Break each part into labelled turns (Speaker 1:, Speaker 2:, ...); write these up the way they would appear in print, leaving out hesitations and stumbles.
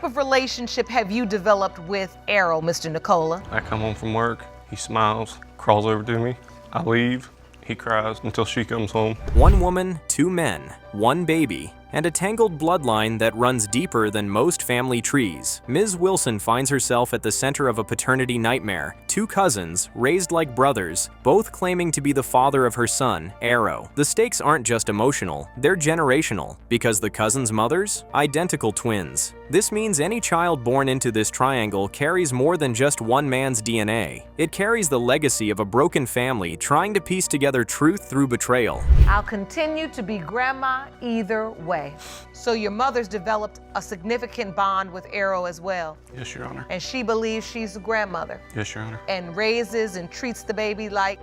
Speaker 1: type of relationship have you developed with Arrow, Mr. Nicola?
Speaker 2: I come home from work, he smiles, crawls over to me. I leave, he cries until she comes home.
Speaker 3: One woman, two men, one baby, and a tangled bloodline that runs deeper than most family trees. Ms. Wilson finds herself at the center of a paternity nightmare. Two cousins, raised like brothers, both claiming to be the father of her son, Arrow. The stakes aren't just emotional, they're generational, because the cousins' mothers? Identical twins. This means any child born into this triangle carries more than just one man's DNA. It carries the legacy of a broken family trying to piece together truth through betrayal.
Speaker 1: I'll continue to be grandma either way. So your mother's developed a significant bond with Arrow as well.
Speaker 2: Yes, Your Honor.
Speaker 1: And she believes she's the grandmother.
Speaker 2: Yes, Your Honor.
Speaker 1: And raises and treats the baby like...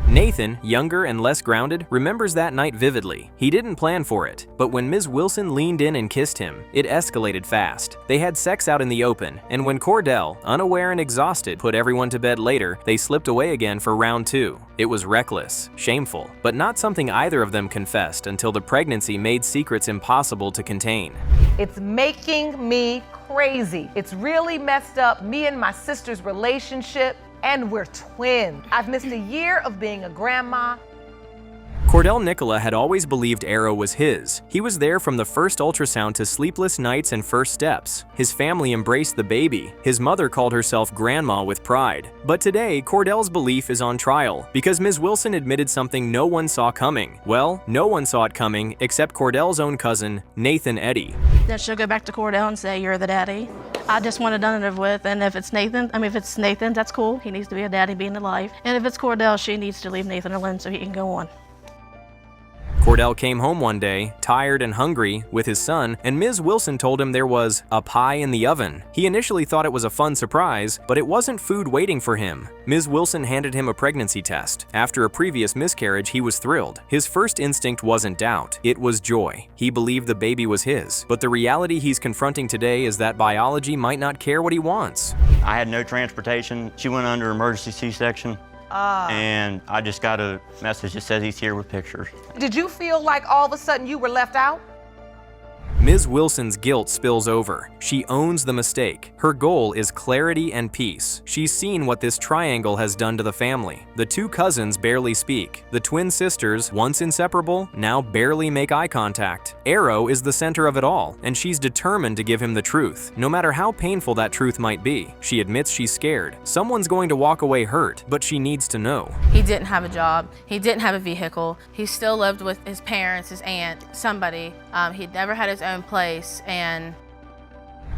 Speaker 3: Nathan, younger and less grounded, remembers that night vividly. He didn't plan for it, but when Ms. Wilson leaned in and kissed him, it escalated fast. They had sex out in the open, and when Cordell, unaware and exhausted, put everyone to bed later, they slipped away again for round two. It was reckless, shameful, but not something either of them confessed until the pregnancy made secrets impossible to contain.
Speaker 1: It's making me crazy. It's really messed up me and my sister's relationship. And we're twins. I've missed a year of being a grandma.
Speaker 3: Cordell Nicola had always believed Arrow was his. He was there from the first ultrasound to sleepless nights and first steps. His family embraced the baby. His mother called herself grandma with pride. But today, Cordell's belief is on trial because Ms. Wilson admitted something no one saw coming. Well, no one saw it coming except Cordell's own cousin, Nathan Eddy.
Speaker 4: Then she'll go back to Cordell and say, "You're the daddy." I just want it done and over with, and if it's Nathan, that's cool. He needs to be a daddy, being alive. And if it's Cordell, she needs to leave Nathan alone so he can go on.
Speaker 3: Cordell came home one day, tired and hungry, with his son, and Ms. Wilson told him there was a pie in the oven. He initially thought it was a fun surprise, but it wasn't food waiting for him. Ms. Wilson handed him a pregnancy test. After a previous miscarriage, he was thrilled. His first instinct wasn't doubt, it was joy. He believed the baby was his, but the reality he's confronting today is that biology might not care what he wants.
Speaker 5: I had no transportation. She went under emergency C-section. And I just got a message that says he's here with pictures.
Speaker 1: Did you feel like all of a sudden you were left out?
Speaker 3: Ms. Wilson's guilt spills over. She owns the mistake. Her goal is clarity and peace. She's seen what this triangle has done to the family. The two cousins barely speak. The twin sisters, once inseparable, now barely make eye contact. Arrow is the center of it all, and she's determined to give him the truth, no matter how painful that truth might be. She admits she's scared. Someone's going to walk away hurt, but she needs to know.
Speaker 6: He didn't have a job. He didn't have a vehicle. He still lived with his parents, his aunt, somebody. He'd never had his own place, and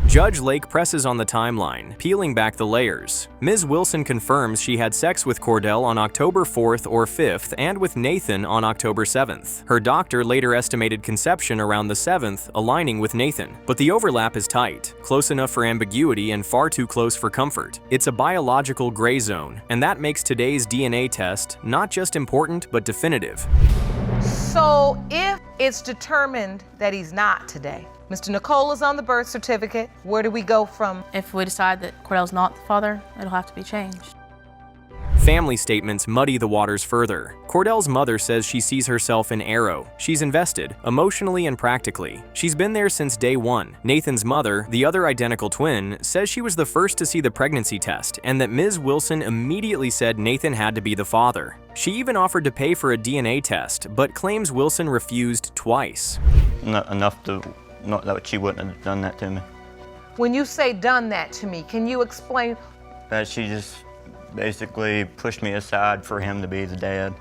Speaker 3: Judge Lake presses on the timeline, peeling back the layers. Ms. Wilson confirms she had sex with Cordell on October 4th or 5th and with Nathan on October 7th. Her doctor later estimated conception around the 7th, aligning with Nathan. But the overlap is tight, close enough for ambiguity and far too close for comfort. It's a biological gray zone, and that makes today's DNA test not just important but definitive.
Speaker 1: So if it's determined that he's not today, Mr. Nicola's on the birth certificate, where do we go from?
Speaker 6: if we decide that Cordell's not the father, it'll have to be changed.
Speaker 3: Family statements muddy the waters further. Cordell's mother says she sees herself in Arrow. She's invested, emotionally and practically. She's been there since day one. Nathan's mother, the other identical twin, says she was the first to see the pregnancy test and that Ms. Wilson immediately said Nathan had to be the father. She even offered to pay for a DNA test, but claims Wilson refused twice.
Speaker 5: Not enough to know that she wouldn't have done that to me.
Speaker 1: When you say done that to me, can you explain?
Speaker 5: That she just basically pushed me aside for him to be the dad.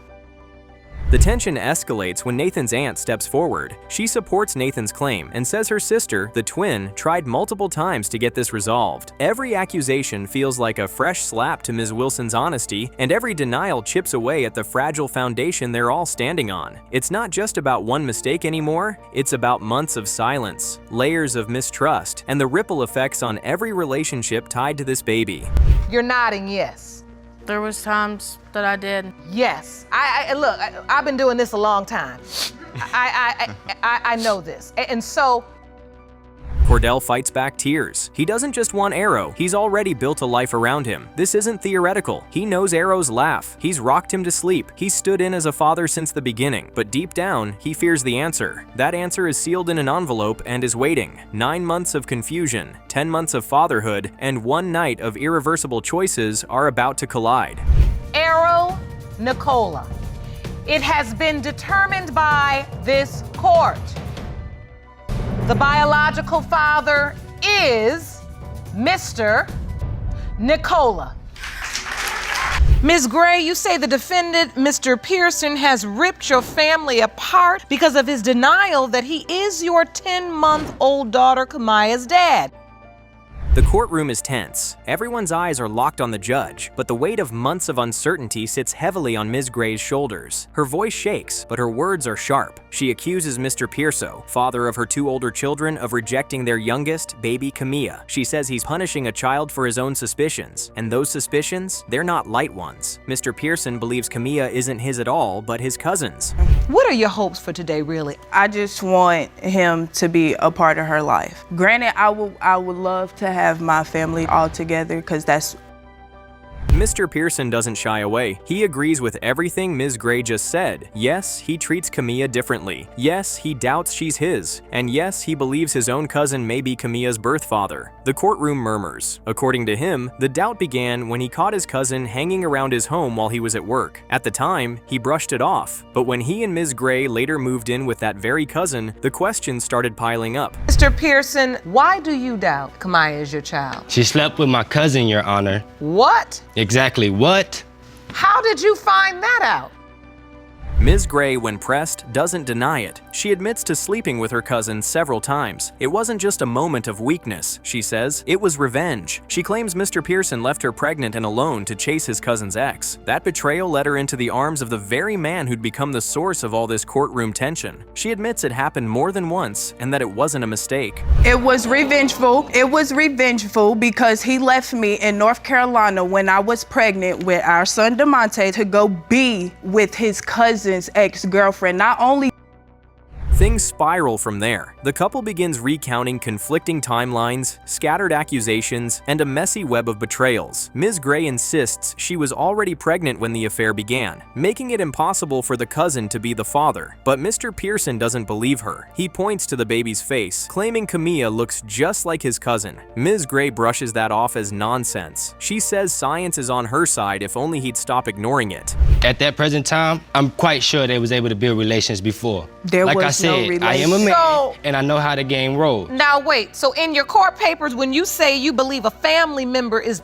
Speaker 3: The tension escalates when Nathan's aunt steps forward. She supports Nathan's claim and says her sister, the twin, tried multiple times to get this resolved. Every accusation feels like a fresh slap to Ms. Wilson's honesty, and every denial chips away at the fragile foundation they're all standing on. It's not just about one mistake anymore, it's about months of silence, layers of mistrust, and the ripple effects on every relationship tied to this baby.
Speaker 1: You're nodding yes.
Speaker 6: There was times that I did.
Speaker 1: Yes. Look, I've been doing this a long time. I know this. And so
Speaker 3: Cordell fights back tears. He doesn't just want Arrow, he's already built a life around him. This isn't theoretical. He knows Arrow's laugh. He's rocked him to sleep. He's stood in as a father since the beginning. But deep down, he fears the answer. That answer is sealed in an envelope and is waiting. 9 months of confusion, 10 months of fatherhood, and 1 night of irreversible choices are about to collide.
Speaker 1: Arrow Nicola. It has been determined by this court. The biological father is Mr. Nicola. Ms. Gray, you say the defendant, Mr. Pearson, has ripped your family apart because of his denial that he is your 10-month-old daughter, Kamaya's dad.
Speaker 3: The courtroom is tense. Everyone's eyes are locked on the judge, but the weight of months of uncertainty sits heavily on Ms. Gray's shoulders. Her voice shakes, but her words are sharp. She accuses Mr. Pearson, father of her 2 older children, of rejecting their youngest, baby Camilla. She says he's punishing a child for his own suspicions, and those suspicions, they're not light ones. Mr. Pearson believes Camilla isn't his at all, but his cousin's.
Speaker 1: What are your hopes for today, really?
Speaker 7: I just want him to be a part of her life. Granted, I would love to have my family all together because that's...
Speaker 3: Mr. Pearson doesn't shy away. He agrees with everything Ms. Gray just said. Yes, he treats Camilla differently. Yes, he doubts she's his. And yes, he believes his own cousin may be Camilla's birth father. The courtroom murmurs. According to him, the doubt began when he caught his cousin hanging around his home while he was at work. At the time, he brushed it off. But when he and Ms. Gray later moved in with that very cousin, the questions started piling up.
Speaker 1: Mr. Pearson, why do you doubt Kamaya is your child?
Speaker 8: She slept with my cousin, Your Honor.
Speaker 1: What?
Speaker 8: Exactly what?
Speaker 1: How did you find that out?
Speaker 3: Ms. Gray, when pressed, doesn't deny it. She admits to sleeping with her cousin several times. It wasn't just a moment of weakness, she says. It was revenge. She claims Mr. Pearson left her pregnant and alone to chase his cousin's ex. That betrayal led her into the arms of the very man who'd become the source of all this courtroom tension. She admits it happened more than once and that it wasn't a mistake.
Speaker 7: It was revengeful. It was revengeful because he left me in North Carolina when I was pregnant with our son DeMonte to go be with his cousin's ex-girlfriend. Not only
Speaker 3: Things spiral from there. The couple begins recounting conflicting timelines, scattered accusations, and a messy web of betrayals. Ms. Gray insists she was already pregnant when the affair began, making it impossible for the cousin to be the father. But Mr. Pearson doesn't believe her. He points to the baby's face, claiming Camilla looks just like his cousin. Ms. Gray brushes that off as nonsense. She says science is on her side if only he'd stop ignoring it.
Speaker 8: At that present time, I'm quite sure they was able to build relations before.
Speaker 7: there
Speaker 8: Like
Speaker 7: was
Speaker 8: I said,
Speaker 7: no
Speaker 8: I am a man,
Speaker 1: So-
Speaker 8: and I know how the game rolls.
Speaker 1: Now wait, so in your court papers, when you say you believe a family member is...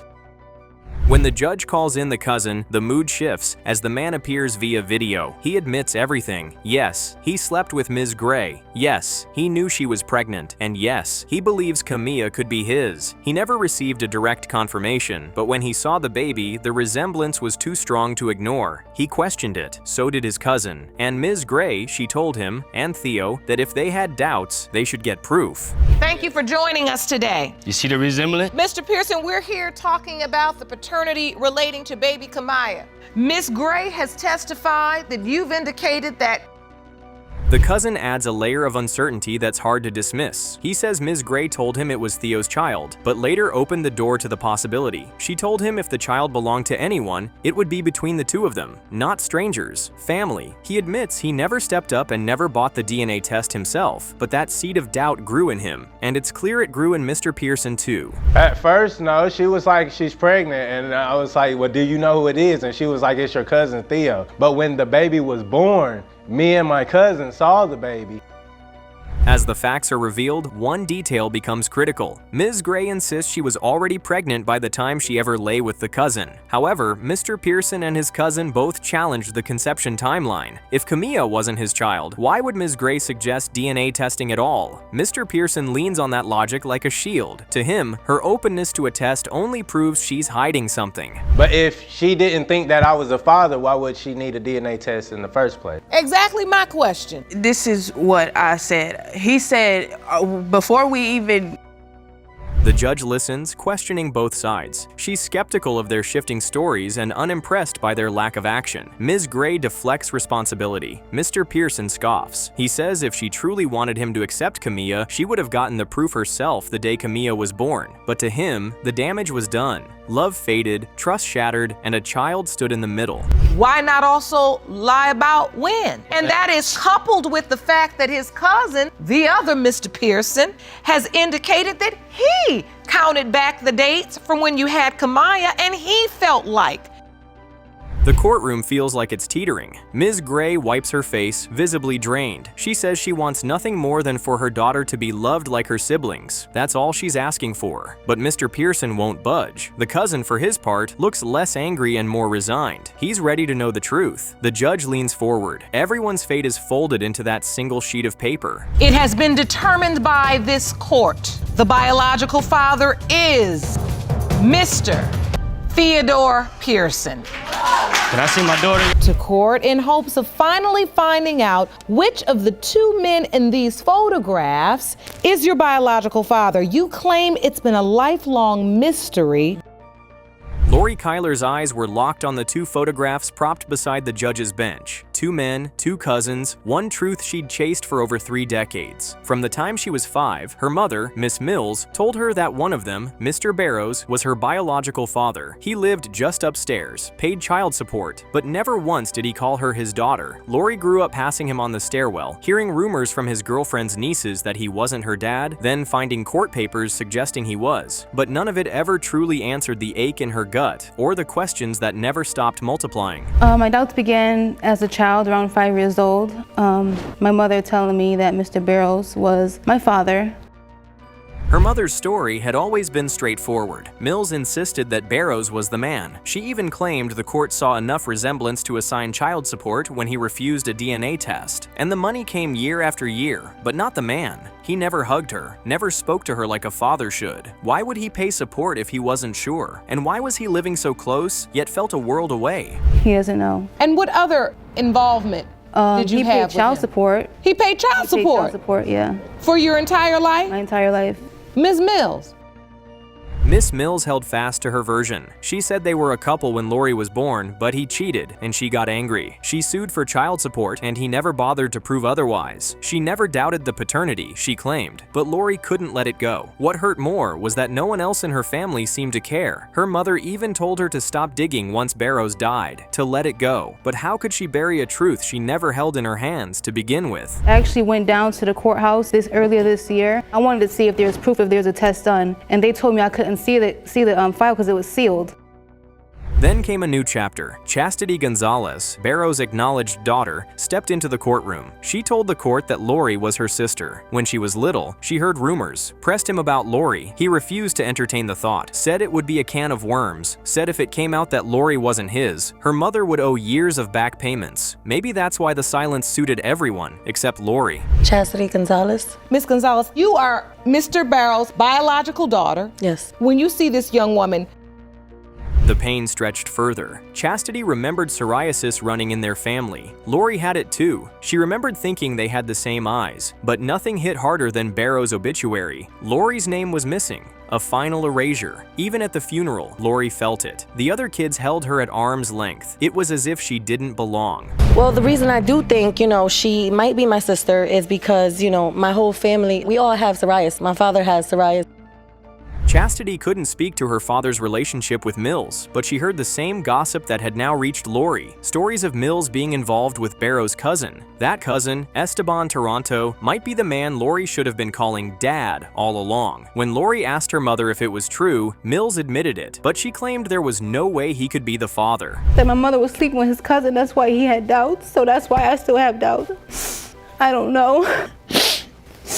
Speaker 3: When the judge calls in the cousin, the mood shifts as the man appears via video. He admits everything. Yes, he slept with Ms. Gray. Yes, he knew she was pregnant. And yes, he believes Camilla could be his. He never received a direct confirmation, but when he saw the baby, the resemblance was too strong to ignore. He questioned it. So did his cousin. And Ms. Gray, she told him, and Theo, that if they had doubts, they should get proof.
Speaker 1: Thank you for joining us today.
Speaker 8: You see the resemblance?
Speaker 1: Mr. Pearson, we're here talking about the paternity relating to baby Kamaya. Miss Gray has testified that you've indicated that...
Speaker 3: The cousin adds a layer of uncertainty that's hard to dismiss. He says Ms. Gray told him it was Theo's child, but later opened the door to the possibility. She told him if the child belonged to anyone, it would be between the two of them, not strangers, family. He admits he never stepped up and never bought the DNA test himself, but that seed of doubt grew in him, and it's clear it grew in Mr. Pearson too.
Speaker 9: At first, no, she was like, she's pregnant, and I was like, well, do you know who it is? And she was like, it's your cousin Theo. But when the baby was born, me and my cousin saw the baby.
Speaker 3: As the facts are revealed, one detail becomes critical. Ms. Gray insists she was already pregnant by the time she ever lay with the cousin. However, Mr. Pearson and his cousin both challenged the conception timeline. If Camilla wasn't his child, why would Ms. Gray suggest DNA testing at all? Mr. Pearson leans on that logic like a shield. To him, her openness to a test only proves she's hiding something.
Speaker 9: But if she didn't think that I was a father, why would she need a DNA test in the first place?
Speaker 1: Exactly my question.
Speaker 7: This is what I said. He said before we even...
Speaker 3: The judge listens, questioning both sides. She's skeptical of their shifting stories and unimpressed by their lack of action. Ms. Gray deflects responsibility. Mr. Pearson scoffs. He says if she truly wanted him to accept Camilla, she would have gotten the proof herself the day Camilla was born. But to him, the damage was done. Love faded, trust shattered, and a child stood in the middle.
Speaker 1: Why not also lie about when? And that is coupled with the fact that his cousin, the other Mr. Pearson, has indicated that he counted back the dates from when you had Camilla and he felt like.
Speaker 3: The courtroom feels like it's teetering. Ms. Gray wipes her face, visibly drained. She says she wants nothing more than for her daughter to be loved like her siblings. That's all she's asking for. But Mr. Pearson won't budge. The cousin, for his part, looks less angry and more resigned. He's ready to know the truth. The judge leans forward. Everyone's fate is folded into that single sheet of paper.
Speaker 1: It has been determined by this court. The biological father is Mr. Theodore Pearson.
Speaker 8: Can I see my daughter?
Speaker 1: To court in hopes of finally finding out which of the two men in these photographs is your biological father. You claim it's been a lifelong mystery.
Speaker 3: Lori Kyler's eyes were locked on the two photographs propped beside the judge's bench. Two men, two cousins, one truth she'd chased for over 3 decades. From the time she was 5, her mother, Miss Mills, told her that one of them, Mr. Barrows, was her biological father. He lived just upstairs, paid child support, but never once did he call her his daughter. Lori grew up passing him on the stairwell, hearing rumors from his girlfriend's nieces that he wasn't her dad, then finding court papers suggesting he was. But none of it ever truly answered the ache in her gut or the questions that never stopped multiplying.
Speaker 10: My doubts began as a child, around 5 years old. My mother telling me that Mr. Barrows was my father.
Speaker 3: Her mother's story had always been straightforward. Mills insisted that Barrows was the man. She even claimed the court saw enough resemblance to assign child support when he refused a DNA test. And the money came year after year, but not the man. He never hugged her, never spoke to her like a father should. Why would he pay support if he wasn't sure? And why was he living so close, yet felt a world away?
Speaker 10: He doesn't know.
Speaker 1: And what other involvement did you have with him?
Speaker 10: He paid child support.
Speaker 1: He paid child support?
Speaker 10: Child support, yeah.
Speaker 1: For your entire life?
Speaker 10: My entire life.
Speaker 1: Ms. Mills.
Speaker 3: Miss Mills held fast to her version. She said they were a couple when Lori was born, but he cheated, and she got angry. She sued for child support, and he never bothered to prove otherwise. She never doubted the paternity, she claimed, but Lori couldn't let it go. What hurt more was that no one else in her family seemed to care. Her mother even told her to stop digging once Barrows died, to let it go. But how could she bury a truth she never held in her hands to begin with?
Speaker 10: I actually went down to the courthouse earlier this year. I wanted to see if there's proof, if there's a test done, and they told me I couldn't see the file because it was sealed.
Speaker 3: Then came a new chapter. Chastity Gonzalez, Barrows' acknowledged daughter, stepped into the courtroom. She told the court that Lori was her sister. When she was little, she heard rumors, pressed him about Lori. He refused to entertain the thought, said it would be a can of worms, said if it came out that Lori wasn't his, her mother would owe years of back payments. Maybe that's why the silence suited everyone, except Lori.
Speaker 11: Chastity Gonzalez.
Speaker 1: Miss Gonzalez, you are Mr. Barrows' biological daughter.
Speaker 11: Yes.
Speaker 1: When you see this young woman,
Speaker 3: the pain stretched further. Chastity remembered psoriasis running in their family. Lori had it too. She remembered thinking they had the same eyes, but nothing hit harder than Barrows' obituary. Lori's name was missing. A final erasure. Even at the funeral, Lori felt it. The other kids held her at arm's length. It was as if she didn't belong.
Speaker 11: Well, the reason I do think, she might be my sister is because, my whole family, we all have psoriasis. My father has psoriasis.
Speaker 3: Chastity couldn't speak to her father's relationship with Mills, but she heard the same gossip that had now reached Lori. Stories of Mills being involved with Barrows' cousin. That cousin, Esteban Toronto, might be the man Lori should have been calling Dad all along. When Lori asked her mother if it was true, Mills admitted it, but she claimed there was no way he could be the father.
Speaker 10: That my mother was sleeping with his cousin, that's why he had doubts, so that's why I still have doubts. I don't know.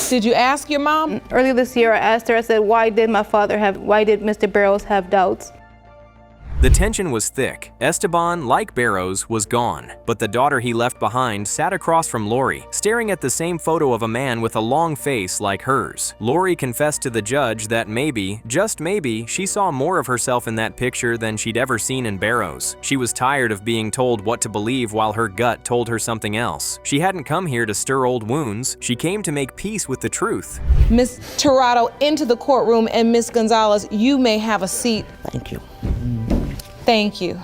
Speaker 1: Did you ask your mom?
Speaker 10: Earlier this year, I asked her, I said, why did Mr. Barrows have doubts?
Speaker 3: The tension was thick. Esteban, like Barrows, was gone, but the daughter he left behind sat across from Lori, staring at the same photo of a man with a long face like hers. Lori confessed to the judge that maybe, just maybe, she saw more of herself in that picture than she'd ever seen in Barrows. She was tired of being told what to believe while her gut told her something else. She hadn't come here to stir old wounds. She came to make peace with the truth.
Speaker 12: Ms. Tirado into the courtroom, and Ms. Gonzalez, you may have a seat.
Speaker 11: Thank you.
Speaker 12: Thank you.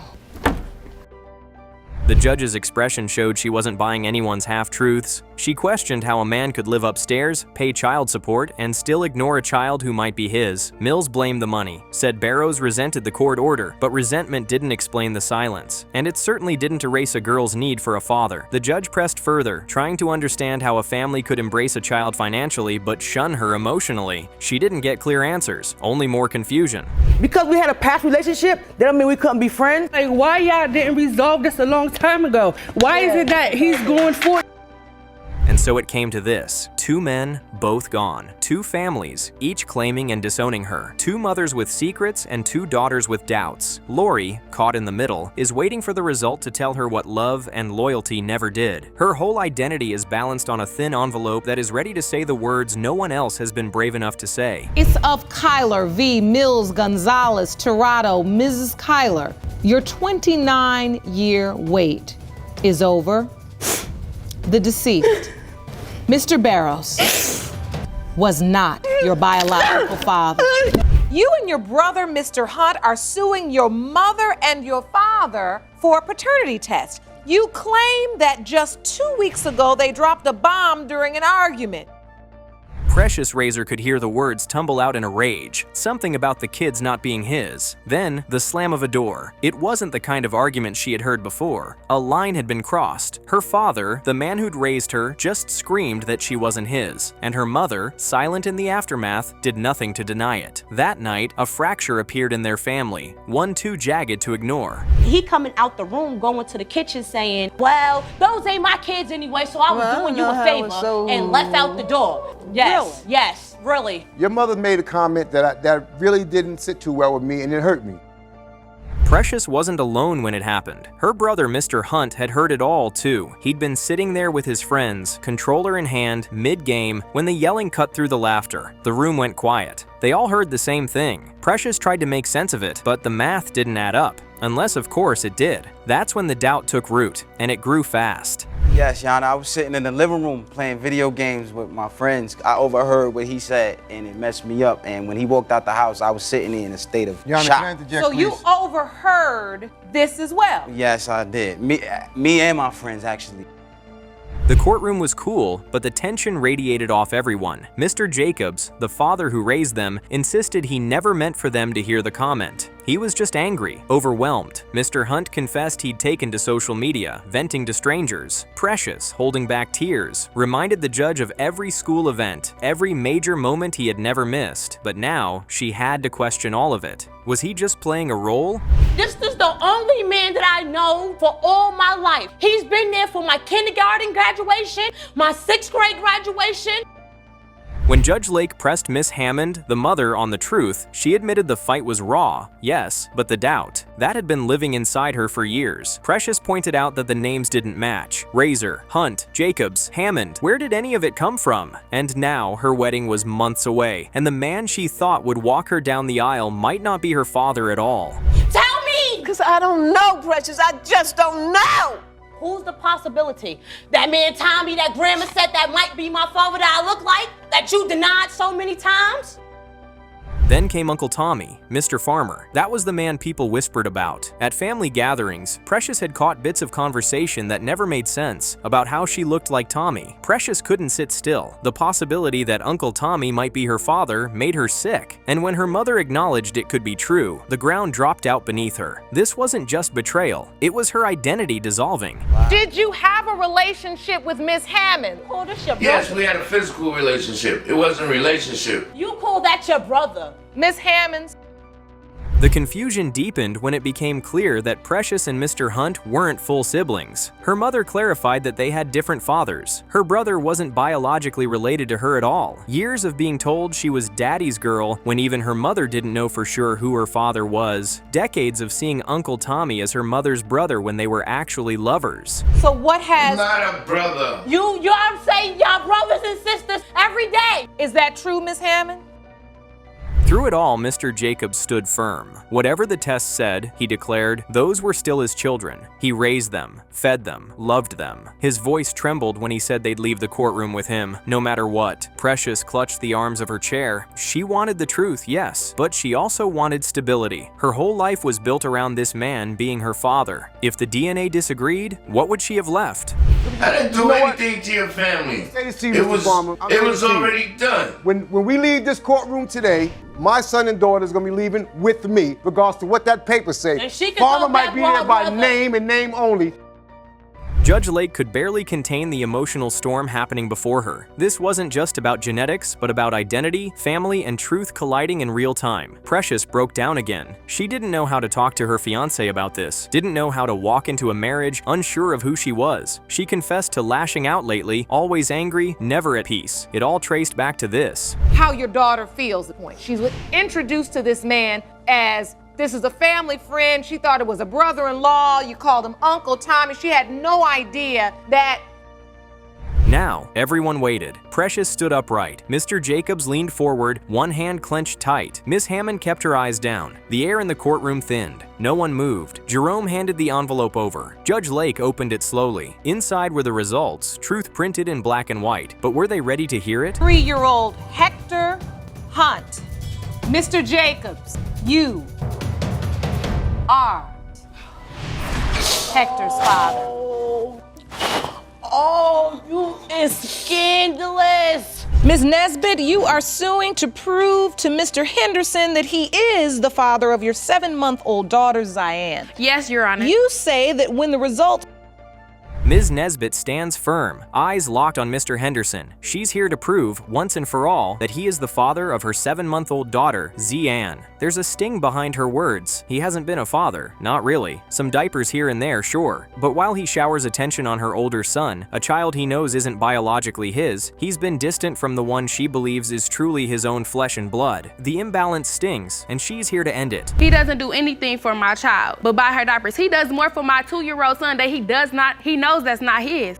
Speaker 3: The judge's expression showed she wasn't buying anyone's half-truths. She questioned how a man could live upstairs, pay child support, and still ignore a child who might be his. Mills blamed the money, said Barrows resented the court order, but resentment didn't explain the silence. And it certainly didn't erase a girl's need for a father. The judge pressed further, trying to understand how a family could embrace a child financially but shun her emotionally. She didn't get clear answers, only more confusion.
Speaker 13: Because we had a past relationship, that don't mean we couldn't be friends. Like, why y'all didn't resolve this a long time ago? Why is it that he's going for it?
Speaker 3: And so it came to this. 2 men, both gone. 2 families, each claiming and disowning her. 2 mothers with secrets and 2 daughters with doubts. Lori, caught in the middle, is waiting for the result to tell her what love and loyalty never did. Her whole identity is balanced on a thin envelope that is ready to say the words no one else has been brave enough to say.
Speaker 1: Case of Kyler v. Mills Gonzalez Tirado. Mrs. Kyler, your 29-year wait is over. The deceased, Mr. Barrows, was not your biological father.
Speaker 12: You and your brother, Mr. Hunt, are suing your mother and your father for a paternity test. You claim that just 2 weeks ago they dropped a bomb during an argument.
Speaker 3: Precious Razor could hear the words tumble out in a rage, something about the kids not being his. Then, the slam of a door. It wasn't the kind of argument she had heard before. A line had been crossed. Her father, the man who'd raised her, just screamed that she wasn't his. And her mother, silent in the aftermath, did nothing to deny it. That night, a fracture appeared in their family, one too jagged to ignore.
Speaker 14: He coming out the room, going to the kitchen saying, well, those ain't my kids anyway, so I was doing you a favor, and left out the door. Yes, yes, really.
Speaker 15: Your mother made a comment that really didn't sit too well with me, and it hurt me.
Speaker 3: Precious wasn't alone when it happened. Her brother, Mr. Hunt, had heard it all, too. He'd been sitting there with his friends, controller in hand, mid-game, when the yelling cut through the laughter. The room went quiet. They all heard the same thing. Precious tried to make sense of it, but the math didn't add up. Unless, of course, it did. That's when the doubt took root, and it grew fast.
Speaker 16: Yes, Yana, I was sitting in the living room playing video games with my friends. I overheard what he said, and it messed me up. And when he walked out the house, I was sitting in a state of shock.
Speaker 12: So you overheard this as well?
Speaker 16: Yes, I did. Me and my friends, actually.
Speaker 3: The courtroom was cool, but the tension radiated off everyone. Mr. Jacobs, the father who raised them, insisted he never meant for them to hear the comment. He was just angry, overwhelmed. Mr. Hunt confessed he'd taken to social media, venting to strangers. Precious, holding back tears, reminded the judge of every school event, every major moment he had never missed. But now, she had to question all of it. Was he just playing a role?
Speaker 14: This is the only man that I know for all my life. He's been there for my kindergarten graduation, my 6th grade graduation.
Speaker 3: When Judge Lake pressed Miss Hammond, the mother, on the truth, she admitted the fight was raw, yes, but the doubt, that had been living inside her for years. Precious pointed out that the names didn't match. Razor, Hunt, Jacobs, Hammond, where did any of it come from? And now, her wedding was months away, and the man she thought would walk her down the aisle might not be her father at all.
Speaker 14: Tell me!
Speaker 12: Because I don't know, Precious, I just don't know!
Speaker 14: Who's the possibility? That man Tommy, that grandma said that might be my father that I look like? That you denied so many times?
Speaker 3: Then came Uncle Tommy, Mr. Farmer. That was the man people whispered about. At family gatherings, Precious had caught bits of conversation that never made sense about how she looked like Tommy. Precious couldn't sit still. The possibility that Uncle Tommy might be her father made her sick. And when her mother acknowledged it could be true, the ground dropped out beneath her. This wasn't just betrayal. It was her identity dissolving.
Speaker 12: Did you have a relationship with Miss Hammond?
Speaker 14: Oh, this your brother.
Speaker 17: Yes, we had a physical relationship. It wasn't a relationship.
Speaker 14: You call that your brother?
Speaker 12: Miss Hammond.
Speaker 3: The confusion deepened when it became clear that Precious and Mr. Hunt weren't full siblings. Her mother clarified that they had different fathers. Her brother wasn't biologically related to her at all. Years of being told she was daddy's girl when even her mother didn't know for sure who her father was. Decades of seeing Uncle Tommy as her mother's brother when they were actually lovers.
Speaker 12: So what has...
Speaker 17: Not a brother.
Speaker 14: You know what I'm saying? Y'all brothers and sisters every day.
Speaker 12: Is that true, Miss Hammond?
Speaker 3: Through it all, Mr. Jacobs stood firm. Whatever the test said, he declared, those were still his children. He raised them, fed them, loved them. His voice trembled when he said they'd leave the courtroom with him, no matter what. Precious clutched the arms of her chair. She wanted the truth, yes, but she also wanted stability. Her whole life was built around this man being her father. If the DNA disagreed, what would she have left?
Speaker 17: I didn't do anything to your family. It was already done.
Speaker 15: When we leave this courtroom today, my son and daughter is going to be leaving with me, regardless to what that paper says.
Speaker 14: And she can
Speaker 15: Farmer
Speaker 14: go
Speaker 15: might
Speaker 14: back
Speaker 15: be there by
Speaker 14: brother.
Speaker 15: name and name only.
Speaker 3: Judge Lake could barely contain the emotional storm happening before her. This wasn't just about genetics, but about identity, family, and truth colliding in real time. Precious broke down again. She didn't know how to talk to her fiancé about this, didn't know how to walk into a marriage, unsure of who she was. She confessed to lashing out lately, always angry, never at peace. It all traced back to this.
Speaker 12: How your daughter feels at the point. She's introduced to this man as this is a family friend. She thought it was a brother-in-law. You called him Uncle Tommy. She had no idea that...
Speaker 3: Now, everyone waited. Precious stood upright. Mr. Jacobs leaned forward, one hand clenched tight. Miss Hammond kept her eyes down. The air in the courtroom thinned. No one moved. Jerome handed the envelope over. Judge Lake opened it slowly. Inside were the results, truth printed in black and white. But were they ready to hear it?
Speaker 12: 3-year-old Hector Hunt. Mr. Jacobs, you are Hector's father.
Speaker 14: Oh, you is scandalous.
Speaker 12: Ms. Nesbitt, you are suing to prove to Mr. Henderson that he is the father of your 7-month-old daughter, Zion.
Speaker 6: Yes, Your Honor.
Speaker 12: You say that when the result...
Speaker 3: Ms. Nesbitt stands firm, eyes locked on Mr. Henderson. She's here to prove, once and for all, that he is the father of her 7-month-old daughter, Z-Ann. There's a sting behind her words. He hasn't been a father, not really. Some diapers here and there, sure. But while he showers attention on her older son, a child he knows isn't biologically his, he's been distant from the one she believes is truly his own flesh and blood. The imbalance stings, and she's here to end it.
Speaker 10: He doesn't do anything for my child, but buy her diapers. He does more for my 2-year-old son that he knows that's not his.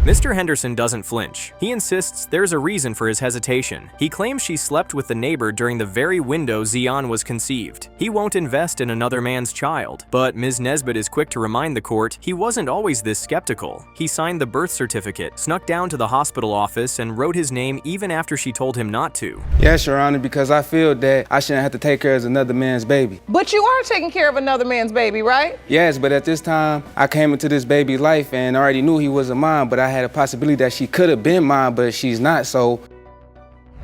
Speaker 3: Mr. Henderson doesn't flinch. He insists there's a reason for his hesitation. He claims she slept with the neighbor during the very window Zion was conceived. He won't invest in another man's child. But Ms. Nesbitt is quick to remind the court he wasn't always this skeptical. He signed the birth certificate, snuck down to the hospital office, and wrote his name even after she told him not to.
Speaker 18: Yes, Your Honor, because I feel that I shouldn't have to take care of another man's baby.
Speaker 12: But you are taking care of another man's baby, right?
Speaker 18: Yes, but at this time, I came into this baby's life and I already knew he wasn't mine, but I had a possibility that she could have been mine, but she's not, so...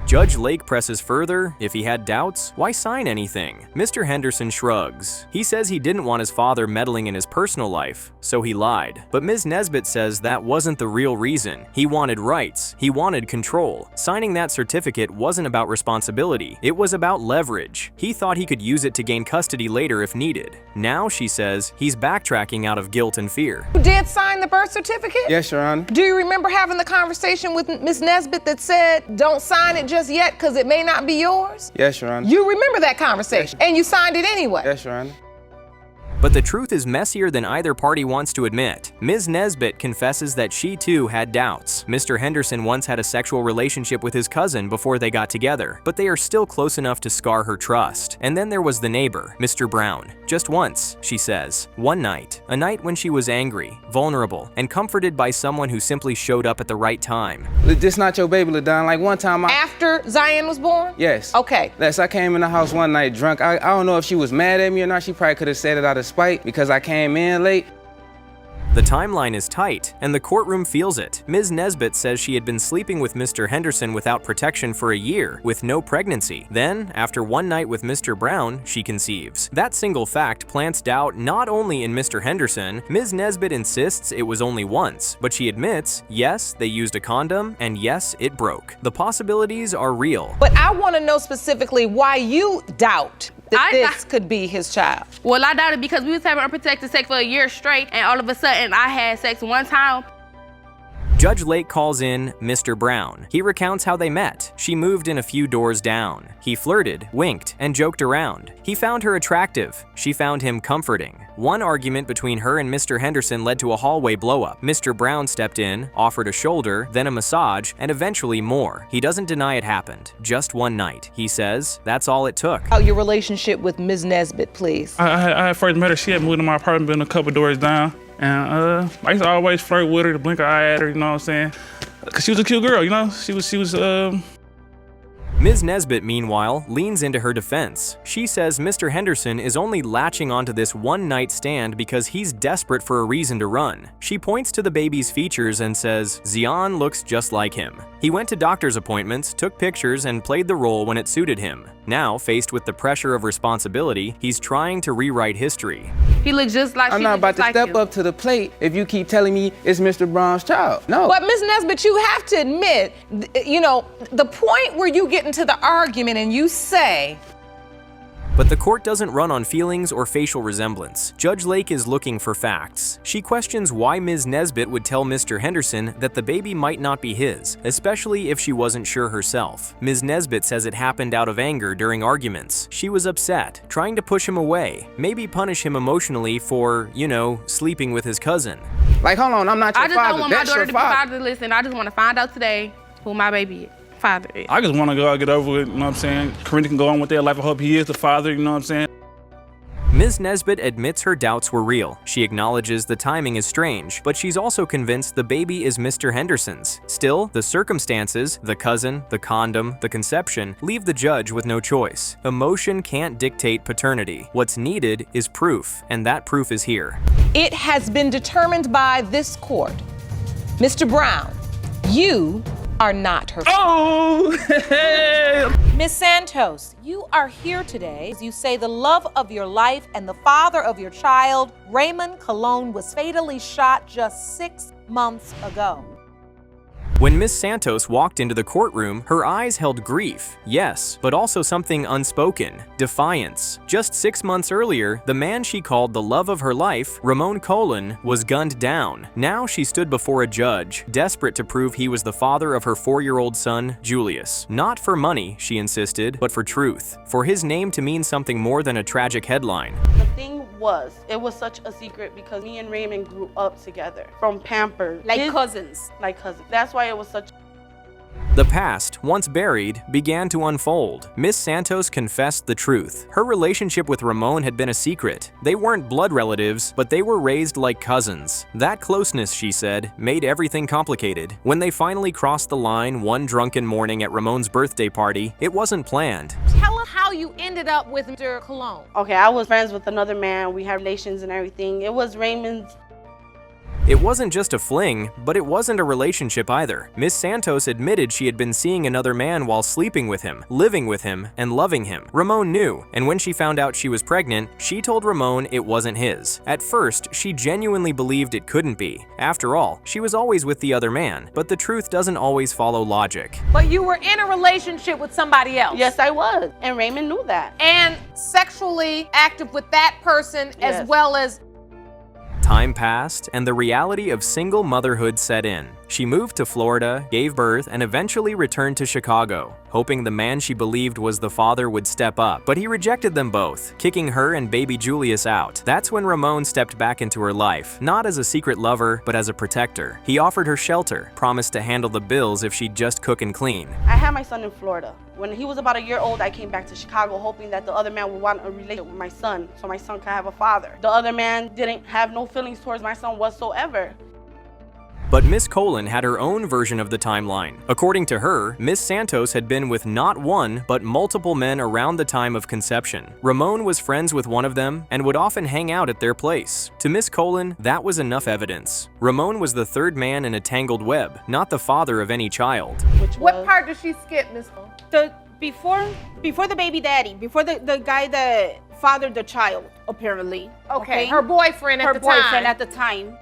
Speaker 3: Judge Lake presses further. If he had doubts, why sign anything? Mr. Henderson shrugs. He says he didn't want his father meddling in his personal life, so he lied. But Ms. Nesbitt says that wasn't the real reason. He wanted rights. He wanted control. Signing that certificate wasn't about responsibility. It was about leverage. He thought he could use it to gain custody later if needed. Now, she says, he's backtracking out of guilt and fear.
Speaker 12: You did sign the birth certificate?
Speaker 18: Yes, Your Honor.
Speaker 12: Do you remember having the conversation with Ms. Nesbitt that said, don't sign it just yet because it may not be yours?
Speaker 18: Yes, Your Honor.
Speaker 12: You remember that conversation, and you signed it anyway?
Speaker 18: Yes, Your Honor.
Speaker 3: But the truth is messier than either party wants to admit. Ms. Nesbitt confesses that she too had doubts. Mr. Henderson once had a sexual relationship with his cousin before they got together, but they are still close enough to scar her trust. And then there was the neighbor, Mr. Brown. Just once, she says. One night. A night when she was angry, vulnerable, and comforted by someone who simply showed up at the right time.
Speaker 18: This not your baby, LaDon. Like one time
Speaker 12: After Zion was born?
Speaker 18: Yes.
Speaker 12: Okay.
Speaker 18: Yes, I came in the house one night drunk. I don't know if she was mad at me or not. She probably could have said it out of spite because I came in late.
Speaker 3: The timeline is tight, and the courtroom feels it. Ms. Nesbitt says she had been sleeping with Mr. Henderson without protection for a year, with no pregnancy. Then, after one night with Mr. Brown, she conceives. That single fact plants doubt not only in Mr. Henderson. Ms. Nesbitt insists it was only once, but she admits, yes, they used a condom, and yes, it broke. The possibilities are real.
Speaker 12: But I want to know specifically why you doubt that this could be his child?
Speaker 19: Well, I doubt it because we was having unprotected sex for a year straight, and all of a sudden I had sex one time.
Speaker 3: Judge Lake calls in Mr. Brown. He recounts how they met. She moved in a few doors down. He flirted, winked, and joked around. He found her attractive. She found him comforting. One argument between her and Mr. Henderson led to a hallway blow-up. Mr. Brown stepped in, offered a shoulder, then a massage, and eventually more. He doesn't deny it happened. Just one night. He says that's all it took.
Speaker 12: How your relationship with Ms. Nesbitt, please?
Speaker 20: I first met her, she had moved in my apartment, been a couple doors down. And I used to always flirt with her, to blink an eye at her, you know what I'm saying? Cause she was a cute girl, you know? She was
Speaker 3: Ms. Nesbitt, meanwhile, leans into her defense. She says Mr. Henderson is only latching onto this one-night stand because he's desperate for a reason to run. She points to the baby's features and says Zion looks just like him. He went to doctor's appointments, took pictures, and played the role when it suited him. Now, faced with the pressure of responsibility, he's trying to rewrite history.
Speaker 19: He looks just like
Speaker 18: I'm not about to step up to the plate if you keep telling me it's Mr. Brown's child. No.
Speaker 12: But Ms. Nesbitt, you have to admit, you know, the point where you get into the argument and you say,
Speaker 3: But the court doesn't run on feelings or facial resemblance. Judge Lake is looking for facts. She questions why Ms. Nesbitt would tell Mr. Henderson that the baby might not be his, especially if she wasn't sure herself. Ms. Nesbitt says it happened out of anger during arguments. She was upset, trying to push him away, maybe punish him emotionally for, you know, sleeping with his cousin.
Speaker 18: Like, hold on, I'm not your
Speaker 19: I just
Speaker 18: father.
Speaker 19: don't want my
Speaker 18: That's
Speaker 19: daughter
Speaker 18: your
Speaker 19: to be
Speaker 18: father.
Speaker 19: fatherless, and I just want to find out today who my baby father is.
Speaker 20: I just want to go out, get over with, you know what I'm saying? Corinne can go on with their life. I hope he is the father, you know what I'm saying?
Speaker 3: Ms. Nesbitt admits her doubts were real. She acknowledges the timing is strange, but she's also convinced the baby is Mr. Henderson's. Still, the circumstances, the cousin, the condom, the conception, leave the judge with no choice. Emotion can't dictate paternity. What's needed is proof, and that proof is here.
Speaker 12: it has been determined by this court, Mr. Brown, you are not her father. Ms. Santos, you are here today as you say the love of your life and the father of your child, Raymond Colon, was fatally shot just 6 months ago.
Speaker 3: When Miss Santos walked into the courtroom, her eyes held grief, yes, but also something unspoken, defiance. Just 6 months earlier, the man she called the love of her life, Ramon Colon, was gunned down. Now she stood before a judge, desperate to prove he was the father of her 4-year-old son, Julius. Not for money, she insisted, but for truth. For his name to mean something more than a tragic headline.
Speaker 21: The thing it was such a secret because me and Raymond grew up together from Pampers.
Speaker 14: Like cousins.
Speaker 21: Like cousins. That's why it was such.
Speaker 3: The past, once buried, began to unfold. Miss Santos confessed the truth. Her relationship with Ramon had been a secret. They weren't blood relatives, but they were raised like cousins. That closeness, she said, made everything complicated. When they finally crossed the line one drunken morning at Ramon's birthday party, it wasn't planned.
Speaker 12: Tell us how you ended up with Mr. Colon.
Speaker 21: Okay, I was friends with another man. We had relations and everything. It was Raymond's.
Speaker 3: It wasn't just a fling, but it wasn't a relationship either. Miss Santos admitted she had been seeing another man while sleeping with him, living with him, and loving him. Ramon knew, and when she found out she was pregnant, she told Ramon it wasn't his. At first, she genuinely believed it couldn't be. After all, she was always with the other man, but the truth doesn't always follow logic.
Speaker 12: But you were in a relationship with somebody else.
Speaker 21: Yes, I was, and Raymond knew that.
Speaker 12: And sexually active with that person as well as.
Speaker 3: Time passed, and the reality of single motherhood set in. She moved to Florida, gave birth, and eventually returned to Chicago, hoping the man she believed was the father would step up. But he rejected them both, kicking her and baby Julius out. That's when Ramon stepped back into her life, not as a secret lover, but as a protector. He offered her shelter, promised to handle the bills if she'd just cook and clean.
Speaker 21: I had my son in Florida. When he was about a year old, I came back to Chicago hoping that the other man would want a relationship with my son so my son could have a father. The other man didn't have no feelings towards my son whatsoever.
Speaker 3: But Miss Colon had her own version of the timeline. According to her, Miss Santos had been with not one, but multiple men around the time of conception. Ramon was friends with one of them and would often hang out at their place. To Miss Colon, that was enough evidence. Ramon was the third man in a tangled web, not the father of any child.
Speaker 12: What part did she skip, Miss Colon?
Speaker 14: Before the baby daddy, before the guy that fathered the child, apparently.
Speaker 12: Okay, her boyfriend at the time.
Speaker 14: Her boyfriend at the time.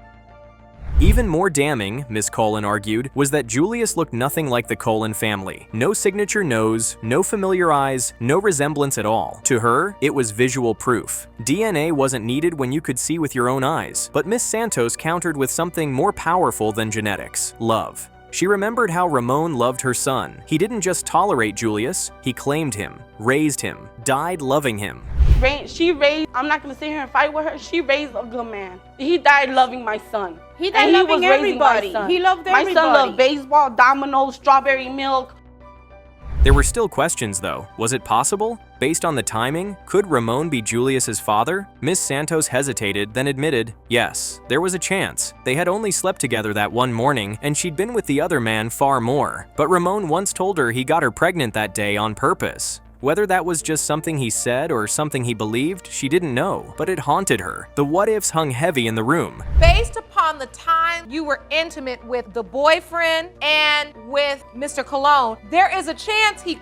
Speaker 3: Even more damning, Miss Colon argued, was that Julius looked nothing like the Colon family. No signature nose, no familiar eyes, no resemblance at all. To her, it was visual proof. DNA wasn't needed when you could see with your own eyes. But Miss Santos countered with something more powerful than genetics: love. She remembered how Ramon loved her son. He didn't just tolerate Julius, he claimed him, raised him, died loving him.
Speaker 21: I'm not gonna sit here and fight with her. She raised a good man. He died loving my son. He died loving everybody. He loved everybody. My son loved baseball, dominoes, strawberry milk.
Speaker 3: There were still questions though. Was it possible? Based on the timing, could Ramon be Julius's father? Miss Santos hesitated, then admitted, yes, there was a chance. They had only slept together that one morning, and she'd been with the other man far more. But Ramon once told her he got her pregnant that day on purpose. Whether that was just something he said or something he believed, she didn't know, but it haunted her. The what-ifs hung heavy in the room.
Speaker 12: Based upon the time you were intimate with the boyfriend and with Mr. Colon, there is a chance he...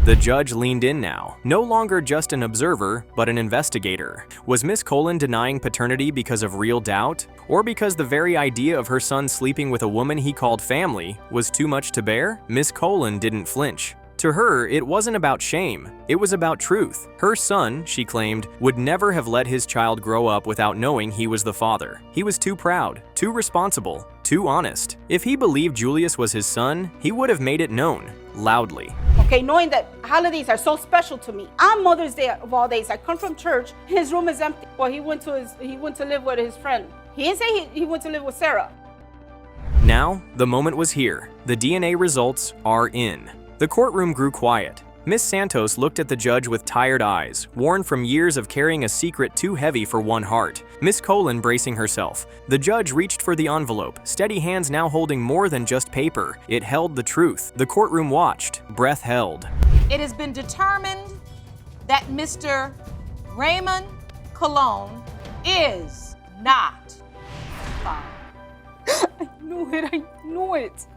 Speaker 3: The judge leaned in now, no longer just an observer, but an investigator. Was Miss Colon denying paternity because of real doubt? Or because the very idea of her son sleeping with a woman he called family was too much to bear? Miss Colon didn't flinch. To her, it wasn't about shame, it was about truth. Her son, she claimed, would never have let his child grow up without knowing he was the father. He was too proud, too responsible, too honest. If he believed Julius was his son, he would have made it known, loudly.
Speaker 21: Okay, knowing that holidays are so special to me. On Mother's Day of all days, I come from church, his room is empty. Well, he went to live with his friend. He didn't say he went to live with Sarah.
Speaker 3: Now, the moment was here. The DNA results are in. The courtroom grew quiet. Miss Santos looked at the judge with tired eyes, worn from years of carrying a secret too heavy for one heart. Miss Colon bracing herself. The judge reached for the envelope, steady hands now holding more than just paper. It held the truth. The courtroom watched, breath held.
Speaker 12: It has been determined that Mr. Raymond Colon is not father.
Speaker 21: I knew it.